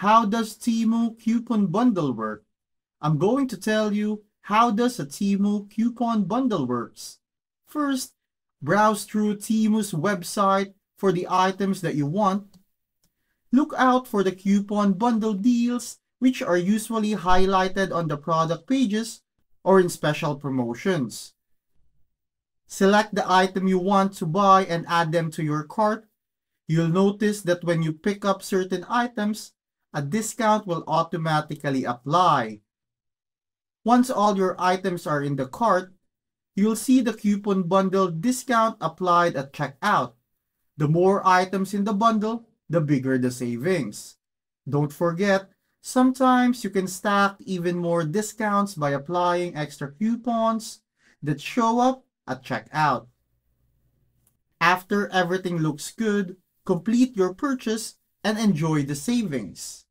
How does Temu coupon bundle work? I'm going to tell you how does a Temu coupon bundle works. First, browse through Temu's website for the items that you want. Look out for the coupon bundle deals, which are usually highlighted on the product pages or in special promotions. Select the item you want to buy and add them to your cart. You'll notice that when you pick up certain items, a discount will automatically apply. Once all your items are in the cart, you'll see the coupon bundle discount applied at checkout. The more items in the bundle, the bigger the savings. Don't forget, sometimes you can stack even more discounts by applying extra coupons that show up at checkout. After everything looks good, complete your purchase and enjoy the savings.